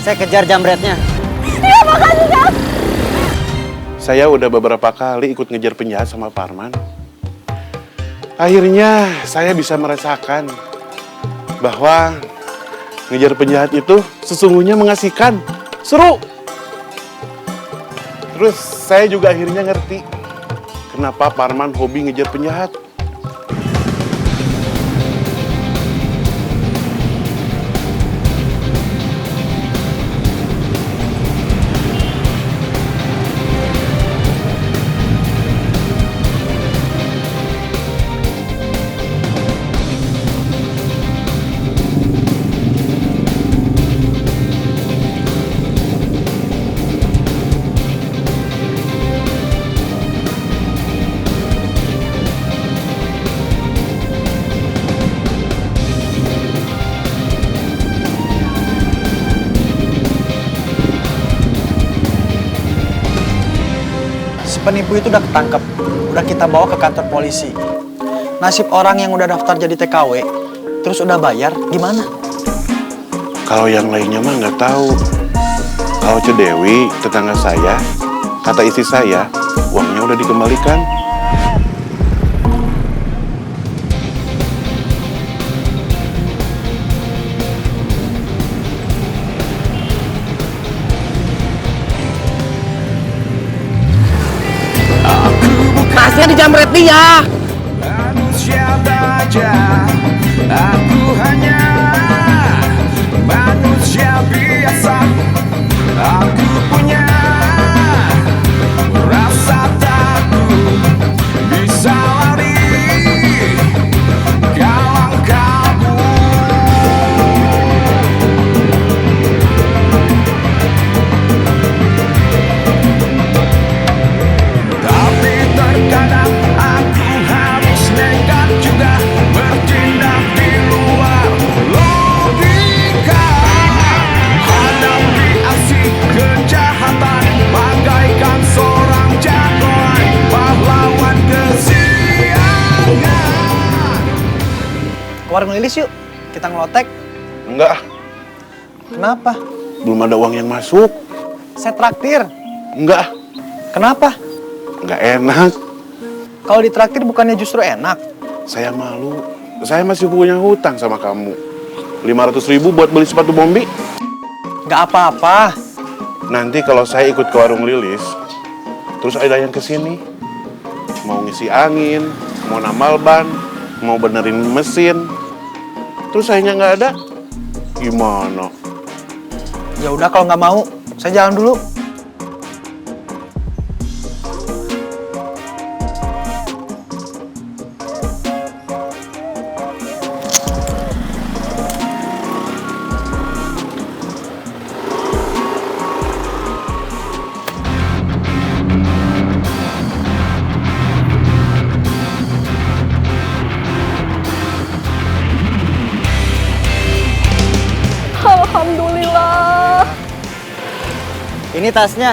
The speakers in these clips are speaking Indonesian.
Saya kejar jamretnya. Iya, makasih, Kang. Saya udah beberapa kali ikut ngejar penjahat sama Parman. Akhirnya saya bisa merasakan bahwa ngejar penjahat itu sesungguhnya mengasihkan, seru. Terus saya juga akhirnya ngerti kenapa Parman hobi ngejar penjahat. Penipu itu udah ketangkep, udah kita bawa ke kantor polisi. Nasib orang yang udah daftar jadi TKW, terus udah bayar, gimana? Kalau yang lainnya mah nggak tahu. Kalau Cedewi, tetangga saya, kata istri saya, uangnya udah dikembalikan. Tasnya dijamret dia. Manusia baja, aku hanya manusia biasa. Aku punya rasa takut, bisa lari kalang kabut. Tapi terkadang aku harus nekat juga bertindak di luar logika. Hadapi aksi kejahatan bagaikan seorang jagoan pahlawan kesiangan. Ke warung Lilis yuk, kita ngelotek. Enggak, Kenapa? belum ada uang yang masuk. Saya traktir. Enggak, Kenapa? enggak enak. Kalau ditraktir bukannya justru enak? Saya malu. Saya masih punya hutang sama kamu. 500.000 buat beli sepatu Bombi. Nggak apa-apa. Nanti kalau saya ikut ke warung Lilis, terus ada yang kesini, mau ngisi angin, mau nambal ban, mau benerin mesin, terus sayanya nggak ada, gimana? Ya udah kalau nggak mau, saya jalan dulu. Alhamdulillah. Ini tasnya.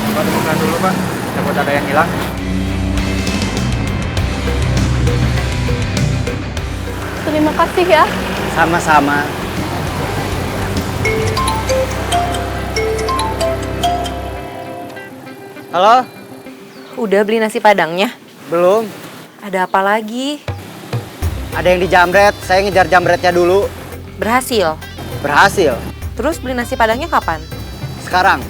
Coba temukan dulu, Pak. Takut ada yang hilang. Terima kasih ya. Sama-sama. Halo? Udah beli nasi padangnya? Belum. Ada apa lagi? Ada yang dijamret. Saya ngejar jamretnya dulu. Berhasil? Berhasil. Terus beli nasi padangnya kapan? Sekarang.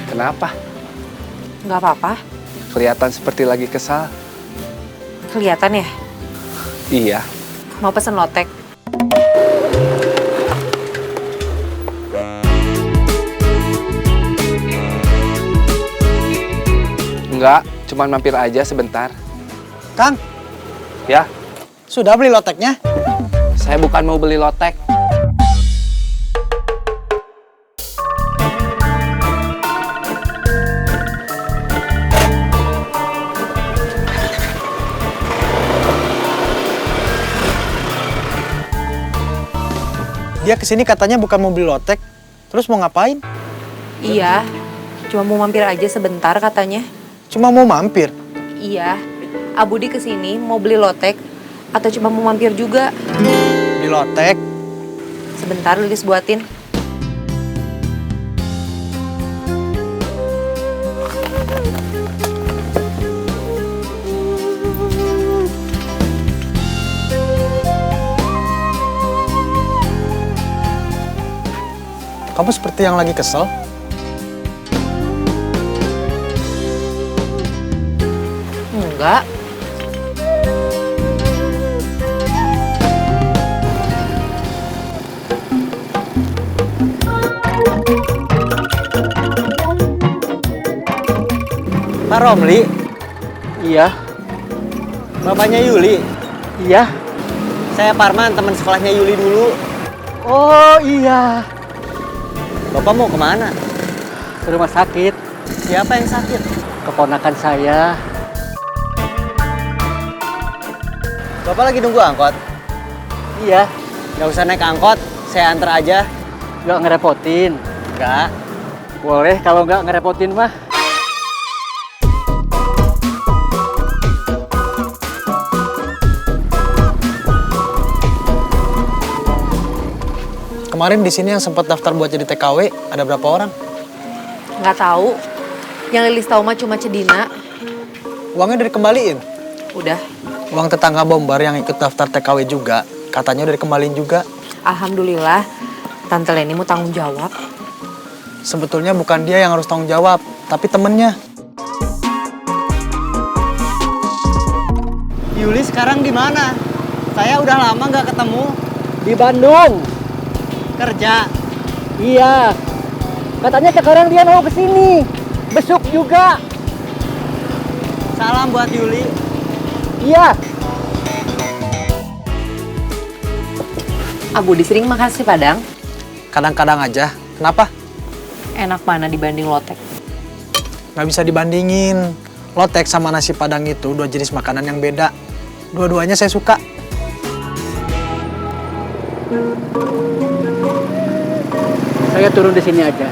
Kenapa? Nggak apa-apa. Kelihatan seperti lagi kesal. Kelihatan ya? Iya. Mau pesen lotek? Enggak, cuman mampir aja sebentar. Kang, Ya, sudah beli loteknya? saya bukan mau beli lotek. Dia kesini katanya bukan mau beli lotek, terus mau ngapain? Iya, cuma mau mampir aja sebentar katanya. Cuma mau mampir. Iya, Abudi kesini mau beli lotek atau cuma mau mampir juga. Beli lotek. Sebentar Lilis buatin. Kamu seperti yang lagi kesel. Enggak. Pak Romli, Iya, bapaknya Yuli. iya. Saya Parman, teman sekolahnya Yuli dulu. Oh iya, Bapak mau kemana? ke rumah sakit. Siapa yang sakit? Keponakan saya. Bapak lagi nunggu angkot? Iya, Nggak usah naik angkot, saya antar aja. nggak ngerepotin. Nggak. Boleh kalau nggak ngerepotin mah. Kemarin di sini yang sempat daftar buat jadi TKW ada berapa orang? Nggak tahu. Yang Lilis tahu mah cuma Cedina. Uangnya udah dikembaliin. Udah. Uang tetangga Bombar yang ikut daftar TKW juga, katanya udah dikembaliin juga. Alhamdulillah, Tante Leni mau tanggung jawab. Sebetulnya bukan dia yang harus tanggung jawab, tapi temennya. Yuli sekarang di mana? Saya udah lama nggak ketemu. Di Bandung. Kerja. Iya. Katanya sekarang dia mau kesini. Besok juga. Salam buat Yuli. Iya. Abudi sering makan nasi Padang. Kadang-kadang aja. Kenapa? Enak mana dibanding lotek? Nggak bisa dibandingin. Lotek sama nasi Padang itu dua jenis makanan yang beda. Dua-duanya saya suka. Saya turun di sini aja.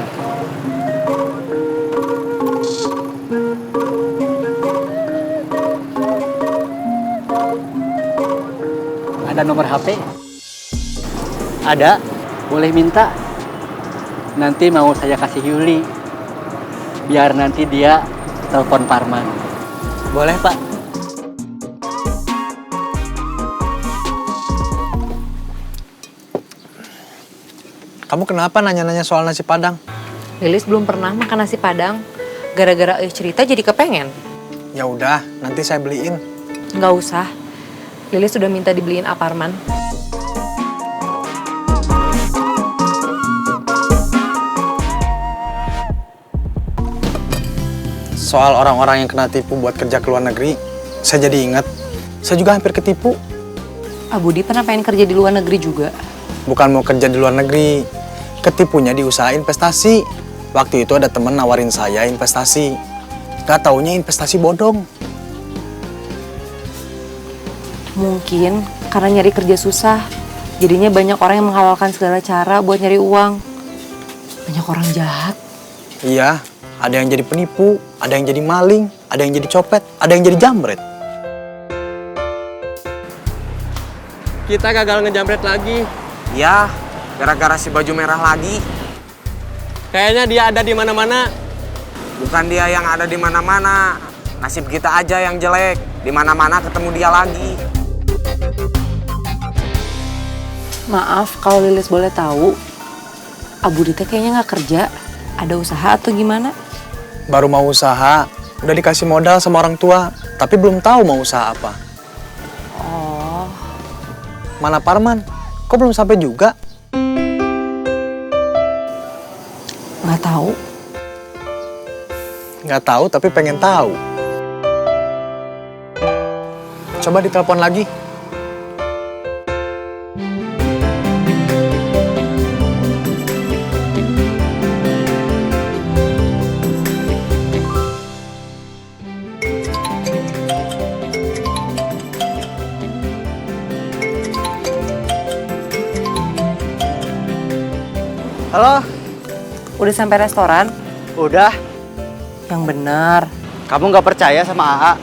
Ada nomor HP? Ada. Boleh minta? Nanti mau saya kasih Yuli. Biar nanti dia telepon Parman. Boleh, Pak. Kamu kenapa nanya-nanya soal nasi Padang? Lilis belum pernah makan nasi Padang. Gara-gara cerita jadi kepengen. Ya udah, nanti saya beliin. Nggak usah. Lilis sudah minta dibeliin Aparman. Soal orang-orang yang kena tipu buat kerja ke luar negeri, saya jadi ingat. Saya juga hampir ketipu. Abudi pernah pengen kerja di luar negeri juga. Bukan mau kerja di luar negeri, ketipunya di usaha investasi. Waktu itu ada temen nawarin saya investasi. Gak taunya investasi bodong. Mungkin karena nyari kerja susah. Jadinya banyak orang yang menghalalkan segala cara buat nyari uang. Banyak orang jahat. Iya, ada yang jadi penipu, ada yang jadi maling, ada yang jadi copet, ada yang jadi jambret. Kita gagal ngejamret lagi. Ya, gara-gara si baju merah lagi. Kayaknya dia ada di mana-mana. Bukan dia yang ada di mana-mana. Nasib kita aja yang jelek. Di mana-mana ketemu dia lagi. Maaf kalau Lilis boleh tahu. Abudi teh kayaknya nggak kerja. Ada usaha atau gimana? Baru mau usaha, udah dikasih modal sama orang tua, tapi belum tahu mau usaha apa. Oh, Mana Parman? Kok belum sampai juga? nggak tahu. Nggak tahu, tapi pengen tahu. Coba ditelepon lagi. Halo? Udah sampai restoran? Udah. Yang bener. Kamu nggak percaya sama AA?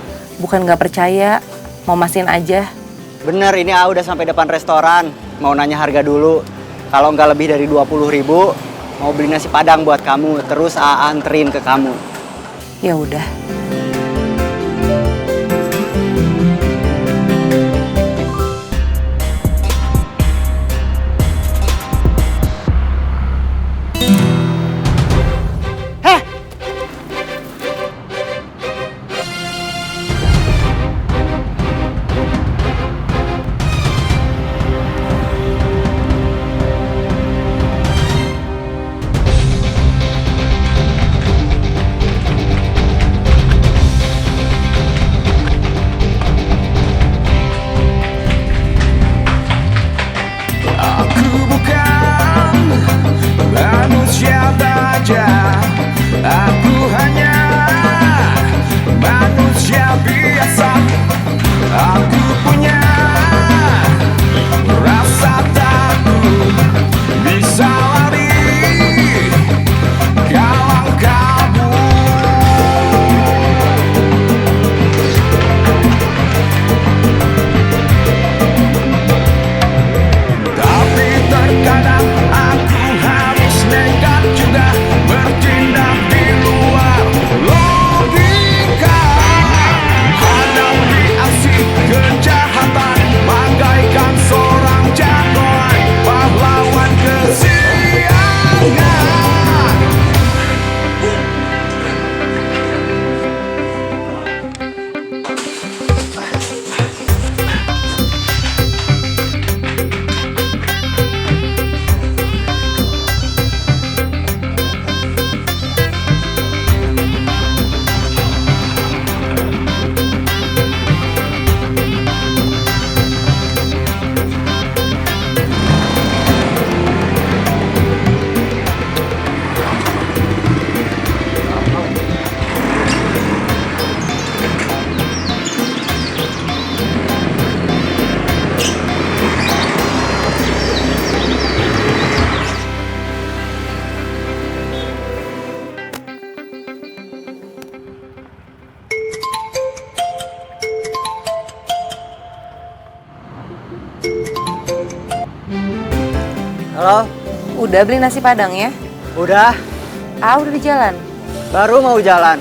Bukan nggak percaya, mau mastiin aja. Bener, ini AA udah sampai depan restoran. Mau nanya harga dulu. Kalau nggak lebih dari 20.000, mau beli nasi padang buat kamu. Terus AA anterin ke kamu. Ya udah. Aku bukan manusia baja, aku hanya manusia biasa. Aku punya rasa takut, bisa lari kalang kabut. Tapi terkadang aku harus nekat juga, bertindak di luar logika. Hadapi aksi kejahatan bagaikan seorang jagoan, pahlawan kesiangan. Halo? Udah beli nasi padangnya? Udah. Udah di jalan. Baru mau jalan.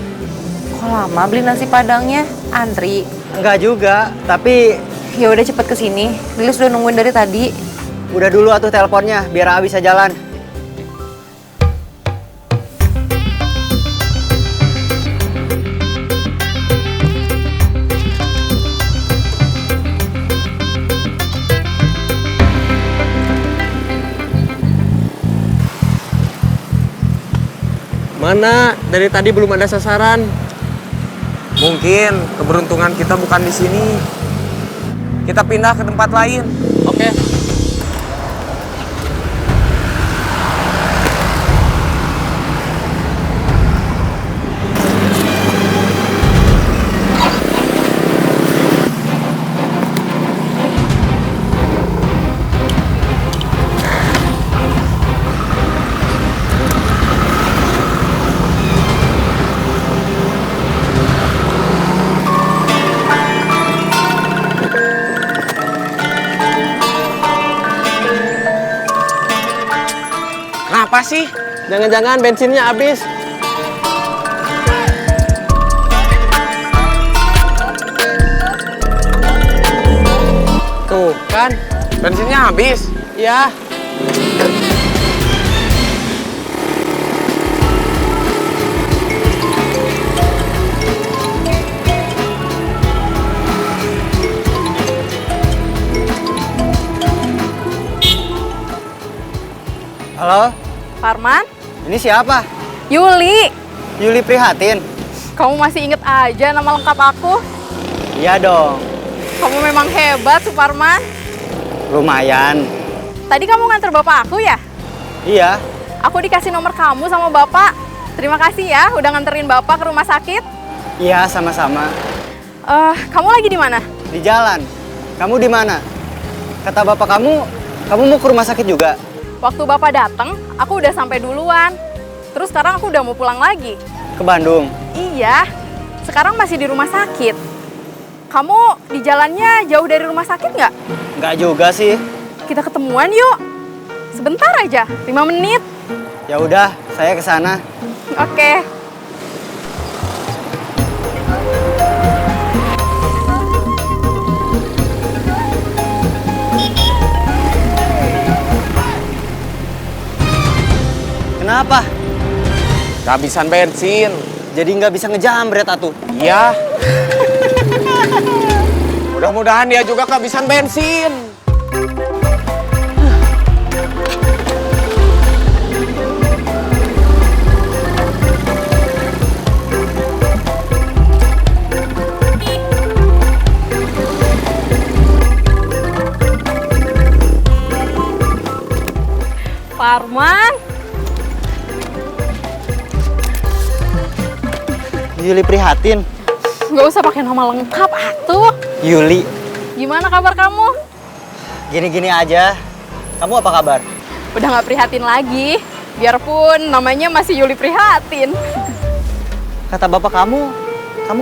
Kok lama beli nasi padangnya? Antri. Enggak juga, tapi Ya udah cepet kesini. Lilis udah nungguin dari tadi. udah dulu atuh teleponnya, biar AA bisa jalan. Mana? Dari tadi belum ada sasaran. Mungkin keberuntungan kita bukan di sini. Kita pindah ke tempat lain. Oke. Kenapa sih? Jangan-jangan bensinnya habis. Tuh kan, Bensinnya habis. ya. Halo? Parman? Ini siapa? Yuli, Yuli Prihatin? kamu masih inget aja nama lengkap aku? Iya dong. Kamu memang hebat, Suparman. Lumayan. Tadi kamu nganter bapak aku ya? Iya. Aku dikasih nomor kamu sama bapak. Terima kasih ya, udah nganterin bapak ke rumah sakit. Iya, sama-sama. Kamu lagi di mana? Di jalan. Kamu di mana? Kata bapak kamu mau ke rumah sakit juga? Waktu Bapak datang, aku udah sampai duluan. Terus sekarang aku udah mau pulang lagi. Ke Bandung. Iya, sekarang masih di rumah sakit. Kamu di jalannya jauh dari rumah sakit nggak? Nggak juga sih. Kita ketemuan yuk. Sebentar aja, 5 menit. Ya udah, saya ke sana. Oke. Kenapa? Kehabisan bensin. Jadi nggak bisa ngejambret atuh. Iya. Mudah-mudahan dia juga kehabisan bensin. Parman, Yuli prihatin. nggak usah pakai nama lengkap atuh. Yuli, Gimana kabar kamu? gini-gini aja. Kamu apa kabar? Udah nggak prihatin lagi. Biarpun namanya masih Yuli Prihatin. Kata bapak kamu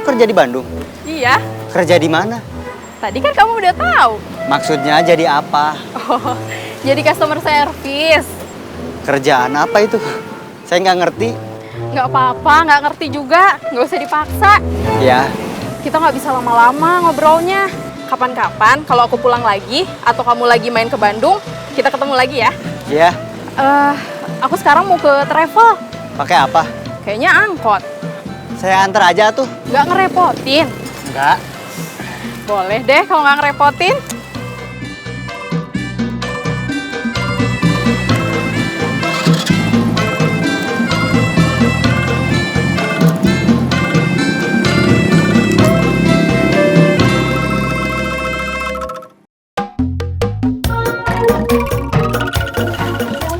kerja di Bandung. Iya, Kerja di mana? tadi kan kamu udah tahu. Maksudnya jadi apa? Oh, jadi customer service. Kerjaan apa itu? Saya nggak ngerti. Nggak apa-apa, nggak ngerti juga. Nggak usah dipaksa. Ya, Kita nggak bisa lama-lama ngobrolnya. Kapan-kapan kalau aku pulang lagi atau kamu lagi main ke Bandung, kita ketemu lagi ya. ya. Aku sekarang mau ke travel. Pakai apa? Kayaknya angkot. Saya antar aja tuh. Nggak ngerepotin. Enggak. Boleh deh kalau nggak ngerepotin.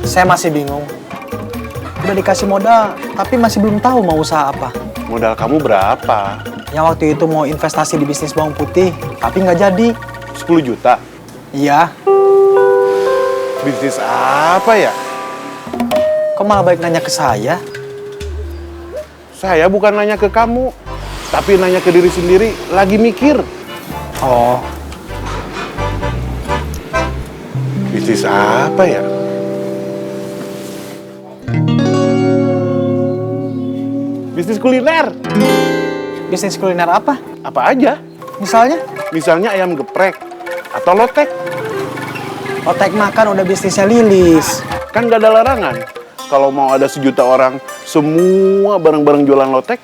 Saya masih bingung. Udah dikasih modal, tapi masih belum tahu mau usaha apa. Modal kamu berapa? Yang waktu itu mau investasi di bisnis bawang putih, tapi nggak jadi. 10 juta. Iya, Bisnis apa ya? kok malah balik nanya ke saya? Saya bukan nanya ke kamu, tapi nanya ke diri sendiri, lagi mikir. Oh, Bisnis apa ya? Bisnis kuliner. bisnis kuliner apa? Apa aja? Misalnya? Misalnya ayam geprek atau lotek. Otek makan udah bisnisnya Lilis. Kan gak ada larangan. Kalau mau ada 1 juta orang, semua bareng-bareng jualan lotek.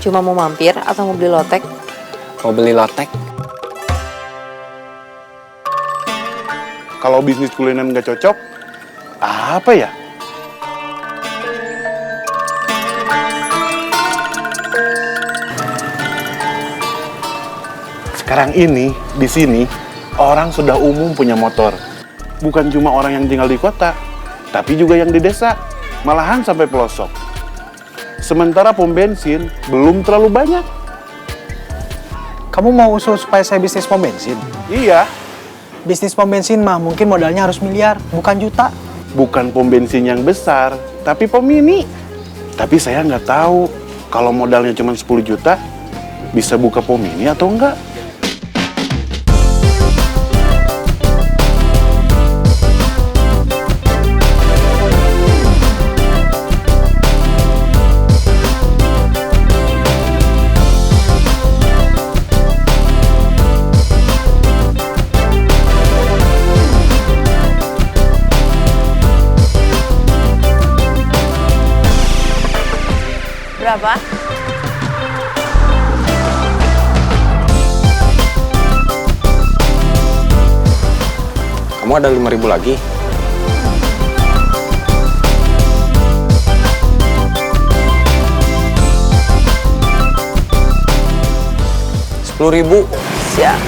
Cuma mau mampir atau mau beli lotek? Mau beli lotek? Kalau bisnis kuliner nggak cocok, apa ya? Sekarang ini, di sini, orang sudah umum punya motor. Bukan cuma orang yang tinggal di kota, tapi juga yang di desa. Malahan sampai pelosok. Sementara pom bensin belum terlalu banyak. Kamu mau usul supaya saya bisnis pom bensin? Iya, Bisnis pom bensin mah mungkin modalnya harus miliar, bukan juta. bukan pom bensin yang besar, tapi pom mini. Tapi saya nggak tahu kalau modalnya cuma 10 juta, bisa buka pom mini atau enggak. berapa? Kamu ada 5.000 lagi? Rp10.000. Siap.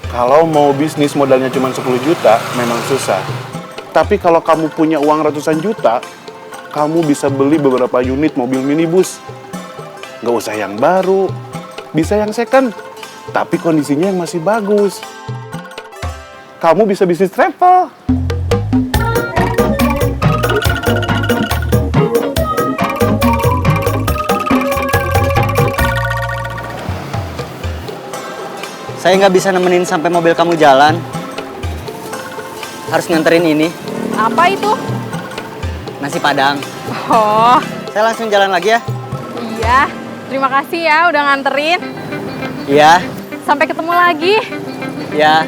Kalau mau bisnis modalnya cuma 10 juta, memang susah. Tapi kalau kamu punya uang ratusan juta, kamu bisa beli beberapa unit mobil minibus. Nggak usah yang baru, bisa yang second, tapi kondisinya yang masih bagus. Kamu bisa bisnis travel. Saya nggak bisa nemenin sampai mobil kamu jalan. Harus nganterin ini, Apa itu? nasi Padang. Oh, Saya langsung jalan lagi ya. iya. Terima kasih ya udah nganterin. Iya, Sampai ketemu lagi. iya.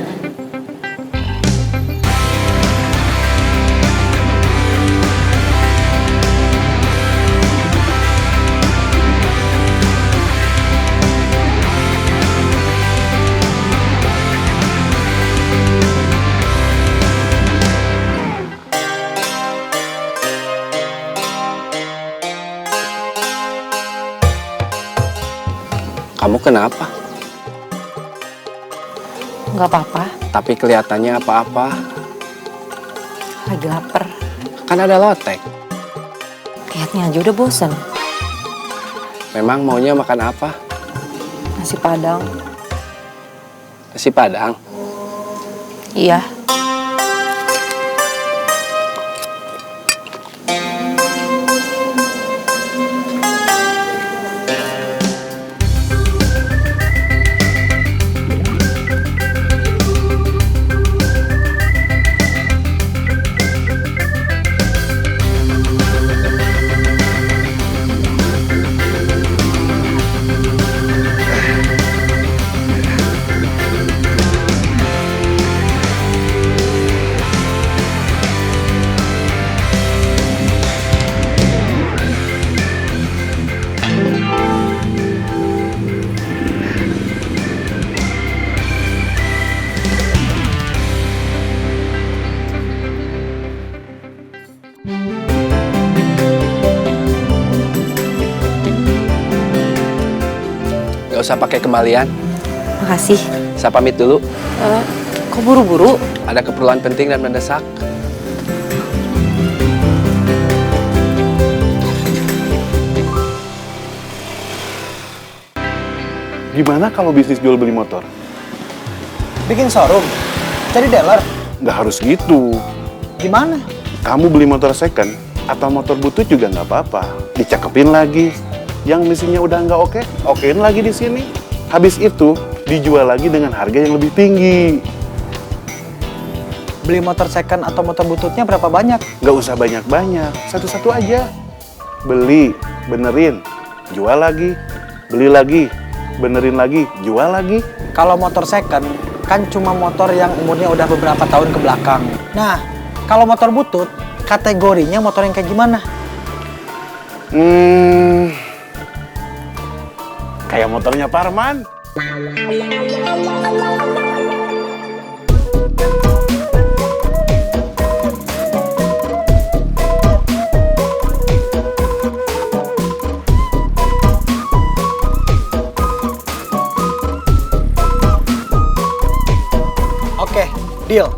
Kamu kenapa? Nggak apa-apa, Tapi kelihatannya apa-apa. lagi lapar. Kan ada lotek. Lihatnya aja udah bosen. Memang maunya makan apa? Nasi Padang. Nasi Padang. Iya. Gak usah pakai kembalian. Makasih. Saya pamit dulu. Kok buru-buru? Ada keperluan penting dan mendesak. Gimana kalau bisnis jual beli motor? Bikin showroom, cari dealer. Nggak harus gitu. Gimana? Kamu beli motor second atau motor butut juga nggak apa-apa. Dicakepin lagi. Yang mesinnya udah nggak oke, okein lagi di sini. Habis itu dijual lagi dengan harga yang lebih tinggi. Beli motor second atau motor bututnya berapa banyak? Nggak usah banyak-banyak, satu-satu aja. Beli, benerin, jual lagi, beli lagi, benerin lagi, jual lagi. Kalau motor second kan cuma motor yang umurnya udah beberapa tahun ke belakang. Nah, kalau motor butut kategorinya motor yang kayak gimana? Kayak motornya Parman. Oke, deal.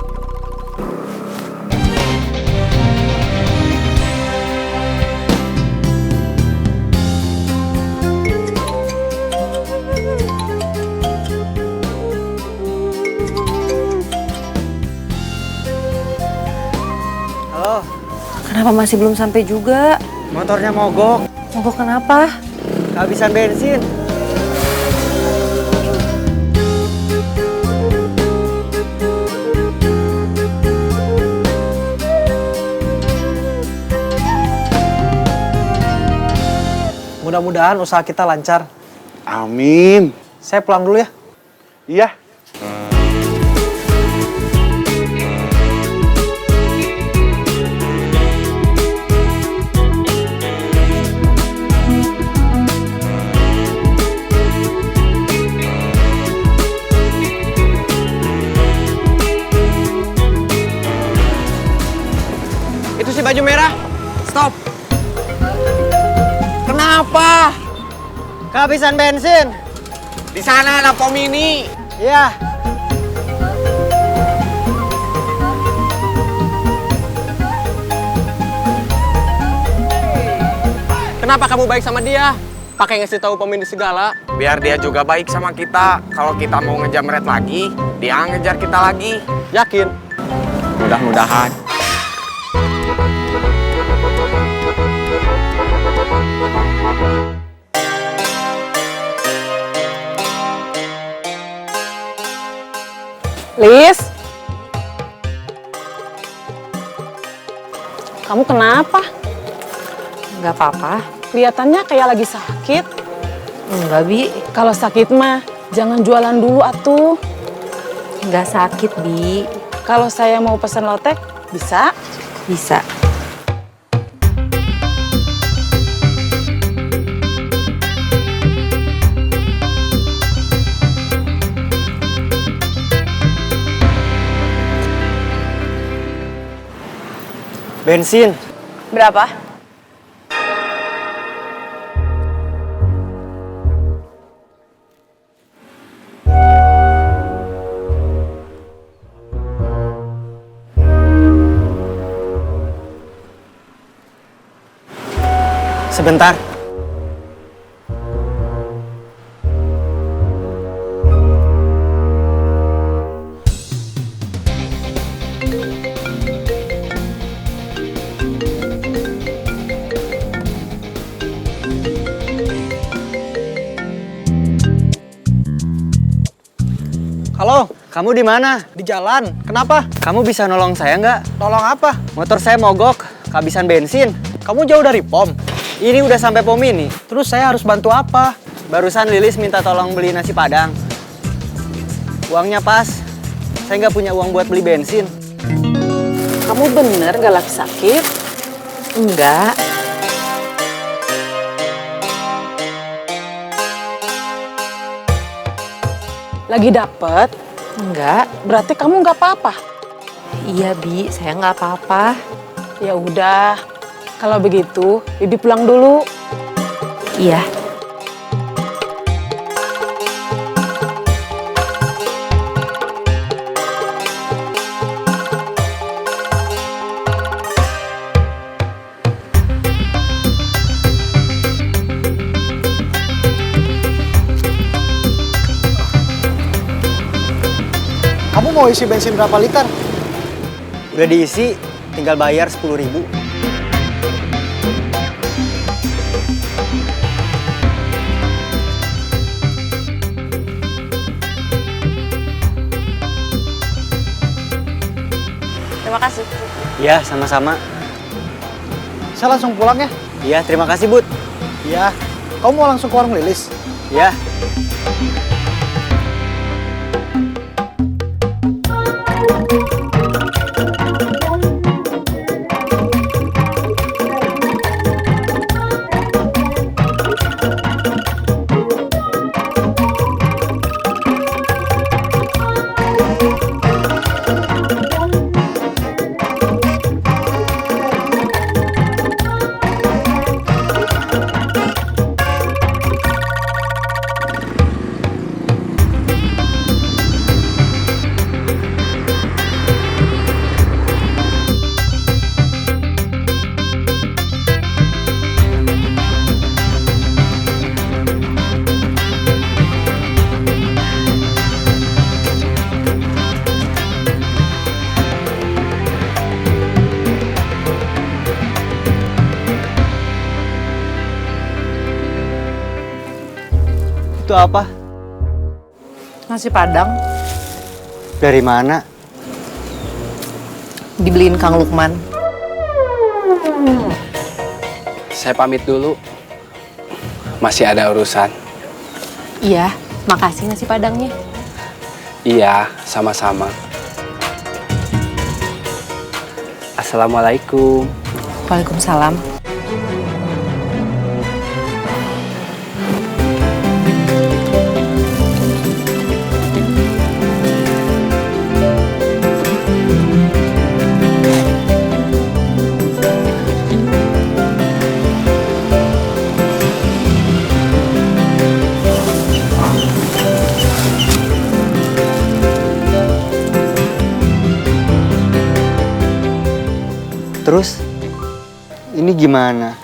Halo, Kenapa masih belum sampai juga? motornya mogok. Mogok kenapa? Kehabisan bensin. Mudah-mudahan usaha kita lancar. Amin. Saya pulang dulu ya. Iya, Itu si baju merah. Stop. Kenapa? Kehabisan bensin. Di sana ada pom mini. Iya. Kenapa kamu baik sama dia? Pakai ngasih tahu pom mini segala. Biar dia juga baik sama kita. Kalau kita mau ngejar Red lagi, dia ngejar kita lagi. Yakin? Mudah-mudahan. Lis, kamu kenapa? Nggak apa-apa. Kelihatannya kayak lagi sakit. Enggak, Bi. Kalau sakit mah jangan jualan dulu atuh. Nggak sakit, Bi. Kalau saya mau pesan lotek, bisa? Bisa. Bensin. Berapa? Sebentar. Halo, kamu di mana? Di jalan. Kenapa? Kamu bisa nolong saya nggak? Tolong apa? Motor saya mogok, kehabisan bensin. Kamu jauh dari pom. Ini udah sampai pom ini. Terus saya harus bantu apa? Barusan Lilis minta tolong beli nasi padang. Uangnya pas. Saya nggak punya uang buat beli bensin. Kamu bener gak lagi sakit? Enggak. Lagi dapet? Enggak. Berarti kamu nggak apa-apa. Iya, Bi. Saya nggak apa-apa. Ya udah, kalau begitu, Bibi pulang dulu. Iya. Kamu mau isi bensin berapa liter? Udah diisi, tinggal bayar 10.000. Terima kasih. Iya, sama-sama. Saya langsung pulang ya. Iya, terima kasih, Bud. Iya. Kamu mau langsung ke warung Lilis? Iya. Itu apa? Nasi Padang Dari mana? dibeliin Kang Lukman. Saya pamit dulu. Masih ada urusan. Iya, makasih nasi Padangnya. Iya, sama-sama. Assalamualaikum. Waalaikumsalam. Terus, ini gimana?